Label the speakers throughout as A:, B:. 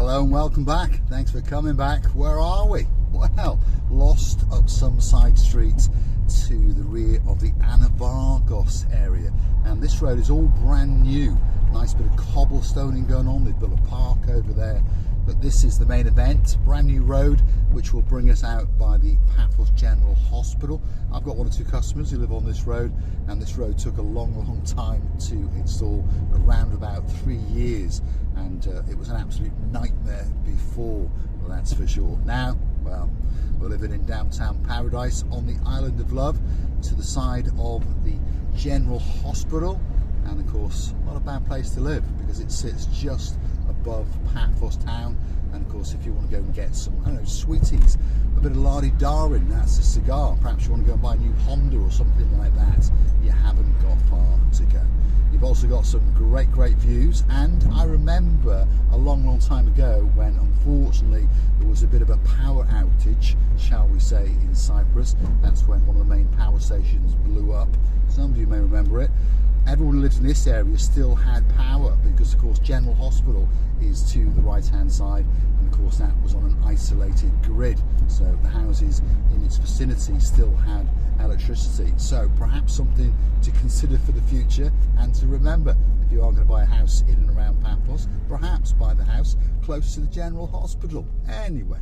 A: Hello and welcome back. Thanks for coming back. Where are we? Well, lost up some side streets to the rear of the Anavargos area, and this road is all brand new. Nice bit of cobblestoning going on. They've built a park over there, but this is the main event. Brand new road which will bring us out by the Paphos General Hospital. I've got one or two customers who live on this road, and this road took a long time to install, around about 3 years, and it was an absolute nightmare before, that's for sure. Now, well, we're living in downtown paradise on the island of love, to the side of the General Hospital, and of course not a bad place to live because it sits just above Paphos town. And of course, if you want to go and get some, I don't know, sweeties, a bit of lardy-darring, that's a cigar, perhaps you want to go and buy a new Honda or something like that, you haven't got far to go. You've also got some great views, and I remember a long time ago when unfortunately there was a bit of a power outage, shall we say, in Cyprus. That's when one of the main power stations blew up. Some of you may remember it. Everyone who lives in this area still had power because, of course, General Hospital is to the right-hand side, and of course that was on an isolated grid, so the houses in its vicinity still had electricity. So perhaps something to consider for the future, and to remember, if you are going to buy a house in and around Paphos, perhaps buy the house close to the General Hospital. Anyway,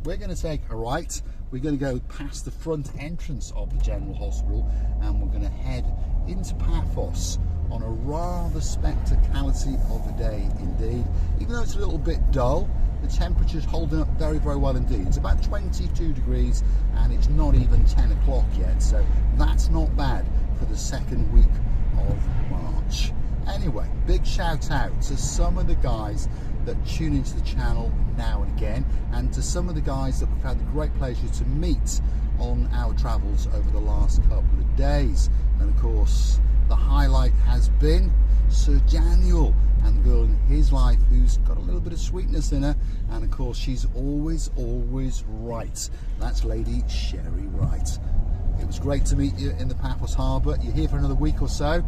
A: we're going to take a right. We're going to go past the front entrance of the General Hospital, and we're going to head into Paphos on a rather spectacality of a day indeed. Even though it's a little bit dull, the temperature's holding up very well indeed. It's about 22 degrees and it's not even 10 o'clock yet, so that's not bad for the second week of March. Anyway, big shout out to some of the guys that tune into the channel now and again, and to some of the guys that we've had the great pleasure to meet on our travels over the last couple of days. And of course, the highlight has been Sir Daniel and the girl in his life who's got a little bit of sweetness in her, and of course she's always right. That's Lady Sherry Wright. It was great to meet you in the Paphos Harbour. You're here for another week or so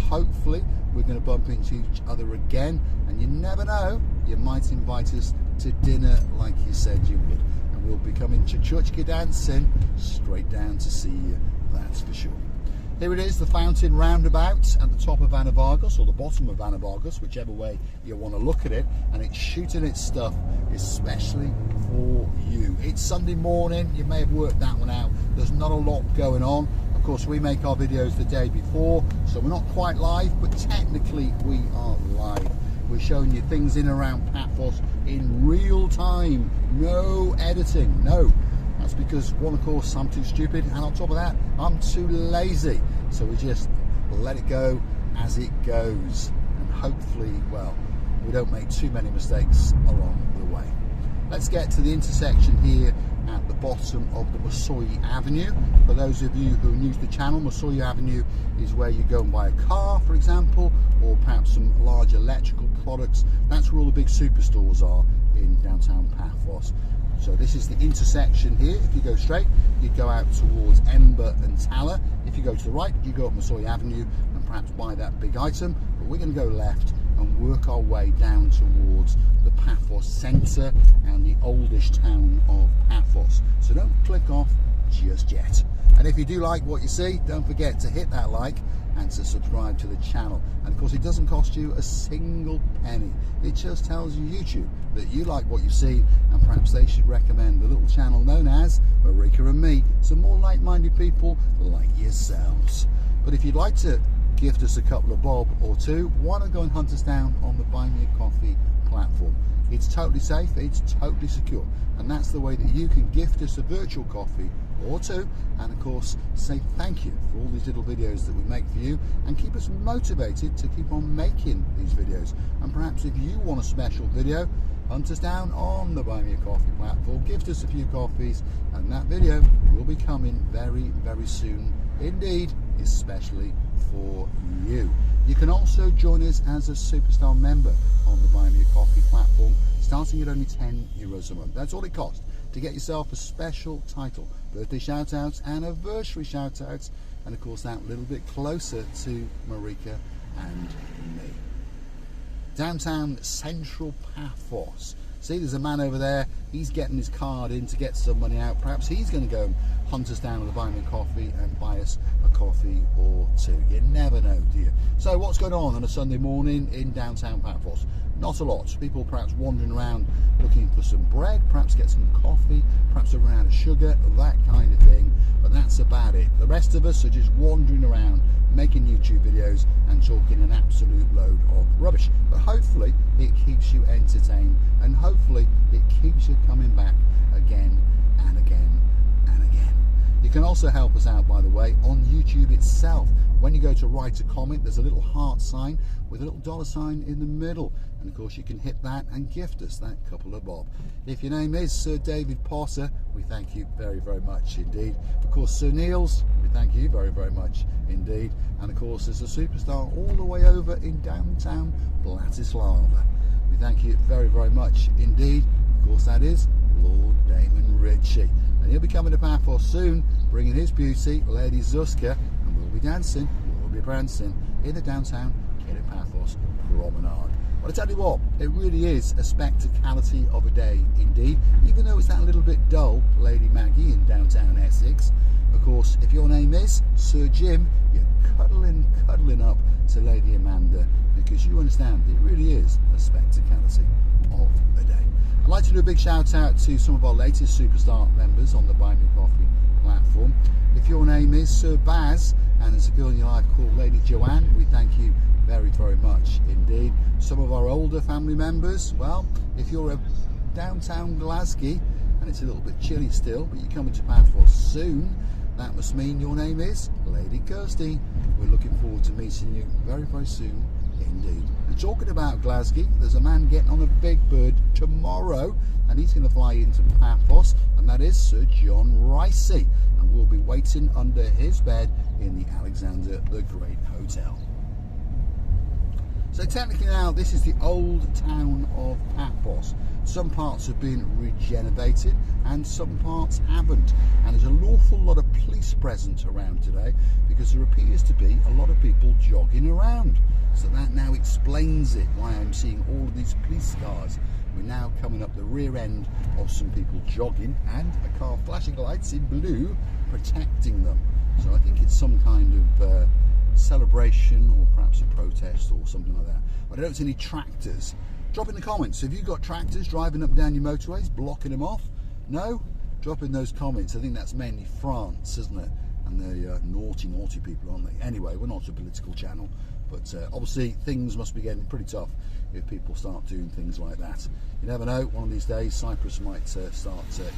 A: hopefully we're going to bump into each other again, and you never know, you might invite us to dinner like you said you would, and we'll be coming Chuchka dancing straight down to see you, that's for sure. Here it is, the fountain roundabout at the top of Anavargos, or the bottom of Anavargos, whichever way you want to look at it, and it's shooting its stuff especially for you. It's Sunday morning, you may have worked that one out, there's not a lot going on. Of course, we make our videos the day before, so we're not quite live, but technically we are live. We're showing you things in and around Paphos in real time, no editing, no. That's because, one, of course, I'm too stupid, and on top of that, I'm too lazy. So we just let it go as it goes, and hopefully, well, we don't make too many mistakes along the way. Let's get to the intersection here at the bottom of the Moussoui Avenue. For those of you who are new to the channel, Moussoui Avenue is where you go and buy a car, for example, or perhaps some large electrical products. That's where all the big superstores are in downtown Paphos. So this is the intersection here. If you go straight, you go out towards Ember and Tala. If you go to the right, you go up Moussoui Avenue and perhaps buy that big item. But we're going to go left and work our way down towards the Paphos centre and the oldish town of Paphos. So don't click off just yet. And if you do like what you see, don't forget to hit that like and to subscribe to the channel. And of course, it doesn't cost you a single penny. It just tells YouTube that you like what you've seen, and perhaps they should recommend the little channel known as Marika and me to more like-minded people like yourselves. But if you'd like to gift us a couple of bob or two, why not go and hunt us down on the Buy Me a Coffee platform? It's totally safe, it's totally secure, and that's the way that you can gift us a virtual coffee or two, and of course say thank you for all these little videos that we make for you, and keep us motivated to keep on making these videos. And perhaps if you want a special video, hunt us down on the Buy Me a Coffee platform, gift us a few coffees, and that video will be coming very soon indeed, especially for you. You can also join us as a Superstar member on the Buy Me a Coffee platform, starting at only €10 a month. That's all it costs to get yourself a special title, birthday shout-outs, anniversary shout-outs, and of course that little bit closer to Marika and me. Downtown central Paphos. See, there's a man over there, he's getting his card in to get some money out. Perhaps he's going to go and hunt us down with a Buy Me Coffee and buy us a coffee or two. You never know, do you? So what's going on a Sunday morning in downtown Paphos? Not a lot. People perhaps wandering around looking for some bread, perhaps get some coffee, perhaps a round of sugar, that kind of thing. But that's about it. The rest of us are just wandering around, making YouTube videos and talking an absolute load of rubbish. But hopefully it keeps you entertained, and hopefully it keeps you coming back again and again and again. You can also help us out, by the way, on YouTube itself. When you go to write a comment, there's a little heart sign with a little $sign in the middle. And of course you can hit that and gift us that couple of bob. If your name is Sir David Potter, we thank you very, very much indeed. Of course, Sir Niels, we thank you very, very much indeed. And of course, there's a superstar all the way over in downtown Bratislava. We thank you very, very much indeed. Of course, that is Lord Damon Ritchie. And he'll be coming to Paphos soon, bringing his beauty, Lady Zuzka, and we'll be dancing, we'll be prancing in the downtown Paphos promenade. But I tell you what, it really is a spectacality of a day indeed, even though it's that little bit dull, Lady Maggie in downtown Essex. Of course, if your name is Sir Jim, you're cuddling up to Lady Amanda, because you understand it really is a spectacality of a day. I'd like to do a big shout out to some of our latest superstar members on the Buy Me Coffee platform. If your name is Sir Baz and there's a girl in your life called Lady Joanne, we thank you very, very much indeed. Some of our older family members, well, if you're a downtown Glasgow and it's a little bit chilly still, but you're coming to Paphos soon, that must mean your name is Lady Kirsty. We're looking forward to meeting you very, very soon indeed. And talking about Glasgow, there's a man getting on a big bird tomorrow, and he's going to fly into Paphos, and that is Sir John Ricey, and we'll be waiting under his bed in the Alexander the Great Hotel. So technically now, this is the old town of Paphos. Some parts have been regenerated and some parts haven't. And there's an awful lot of police present around today, because there appears to be a lot of people jogging around. So that now explains it, why I'm seeing all of these police cars. We're now coming up the rear end of some people jogging, and a car flashing lights in blue protecting them. So I think it's some kind of celebration, or perhaps a protest or something like that. But I don't see any tractors. Drop in the comments, have you got tractors driving up and down your motorways, blocking them off? No? Drop in those comments. I think that's mainly France, isn't it? And they're naughty people, aren't they? Anyway, we're not a political channel, but obviously things must be getting pretty tough if people start doing things like that. You never know, one of these days Cyprus might start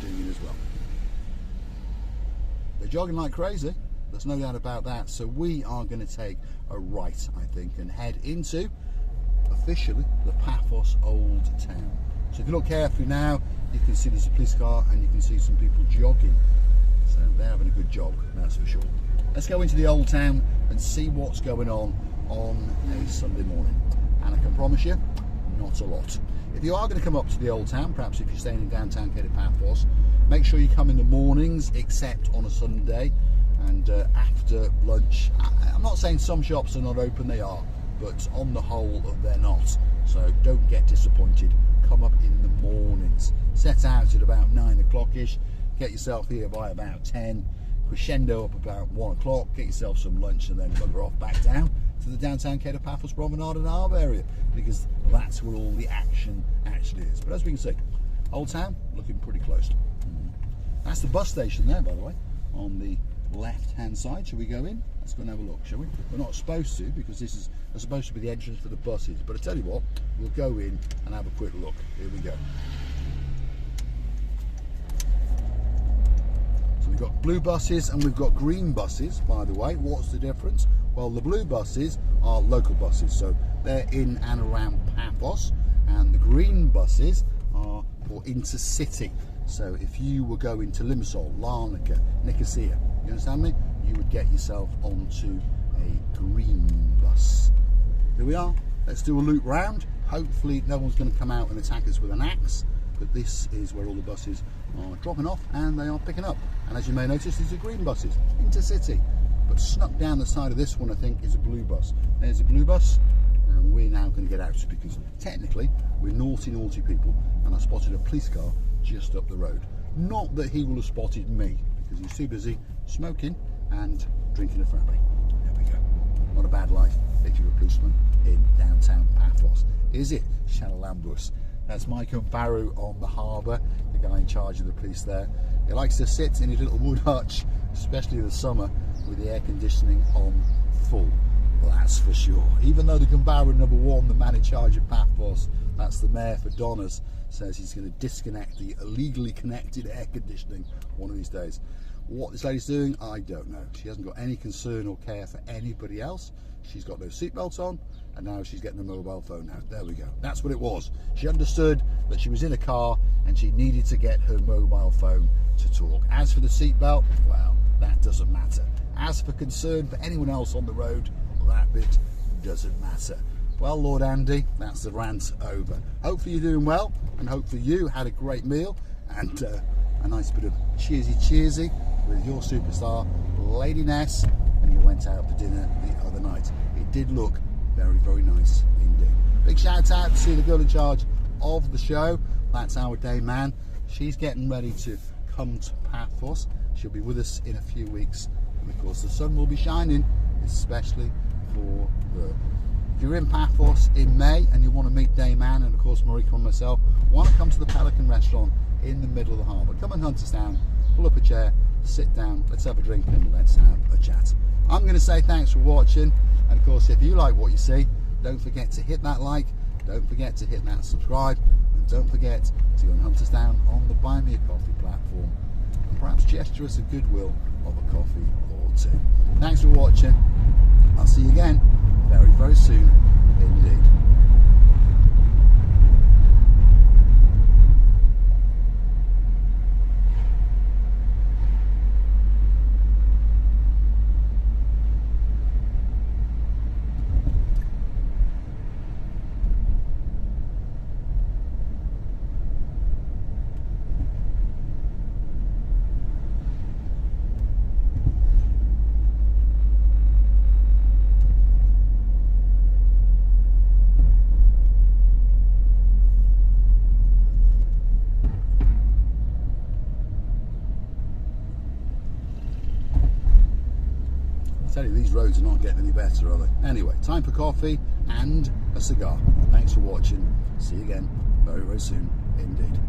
A: doing it as well. They're jogging like crazy. There's no doubt about that. So we are going to take a right, I think, and head into, officially, the Paphos Old Town. So if you look carefully now, you can see there's a police car and you can see some people jogging. So they're having a good jog, that's for sure. Let's go into the Old Town and see what's going on a Sunday morning. And I can promise you, not a lot. If you are going to come up to the Old Town, perhaps if you're staying in downtown Paphos, make sure you come in the mornings, except on a Sunday. And after lunch, I'm not saying some shops are not open, they are, but on the whole they're not. So don't get disappointed. Come up in the mornings. Set out at about 9 o'clock-ish. Get yourself here by about 10. Crescendo up about 1 o'clock. Get yourself some lunch and then bugger off back down to the downtown Paphos Promenade and Arb area, because that's where all the action actually is. But as we can see, Old Town looking pretty close. That's the bus station there, by the way, on the left hand side. Shall we go in? Let's go and have a look, shall we? We're not supposed to, because this is supposed to be the entrance for the buses, but I tell you what, we'll go in and have a quick look. Here we go. So we've got blue buses and we've got green buses, by the way. What's the difference? Well, the blue buses are local buses, so they're in and around Paphos, and the green buses are for intercity. So if you were going to Limassol, Larnaca, Nicosia, you understand me? You would get yourself onto a green bus. Here we are. Let's do a loop round. Hopefully no one's going to come out and attack us with an axe, but this is where all the buses are dropping off and they are picking up. And as you may notice, these are green buses, intercity. But snuck down the side of this one, I think, is a blue bus. There's a blue bus, and we're now going to get out, because technically We're naughty, naughty people, and I spotted a police car just up the road. Not that he will have spotted me, because he's too busy smoking and drinking a frappe. There we go. Not a bad life if you're a policeman in downtown Paphos, is it? Shalalambus. That's Marika and Baru on the harbour, the guy in charge of the police there. He likes to sit in his little wood hutch, especially in the summer, with the air conditioning on full. Well, that's for sure. Even though the Gambara #1, the man in charge of Paphos, that's the mayor for Donners, says he's going to disconnect the illegally connected air conditioning one of these days. What this lady's doing, I don't know. She hasn't got any concern or care for anybody else. She's got no seatbelt on, and now she's getting a mobile phone out. There we go. That's what it was. She understood that she was in a car and she needed to get her mobile phone to talk. As for the seatbelt, well, that doesn't matter. As for concern for anyone else on the road, well, that bit doesn't matter. Well, Lord Andy, that's the rant over. Hopefully you're doing well, and hopefully you had a great meal and a nice bit of cheersy with your superstar, Lady Ness, and you went out for dinner the other night. It did look very, very nice indeed. Big shout out to the girl in charge of the show. That's our day man. She's getting ready to come to Paphos. She'll be with us in a few weeks, and of course the sun will be shining, especially for her. If you're in Paphos in May and you want to meet Dayman and of course Marika and myself, why not come to the Pelican restaurant in the middle of the harbour? Come and hunt us down, pull up a chair, sit down, let's have a drink and let's have a chat. I'm going to say thanks for watching, and of course if you like what you see, don't forget to hit that like, don't forget to hit that subscribe, and don't forget to go and hunt us down on the Buy Me a Coffee platform, and perhaps gesture us a goodwill of a coffee or two. Thanks for watching. I'll see you again very, very soon indeed. I tell you, these roads are not getting any better, are they? Anyway, time for coffee and a cigar. Thanks for watching. See you again very, very soon indeed.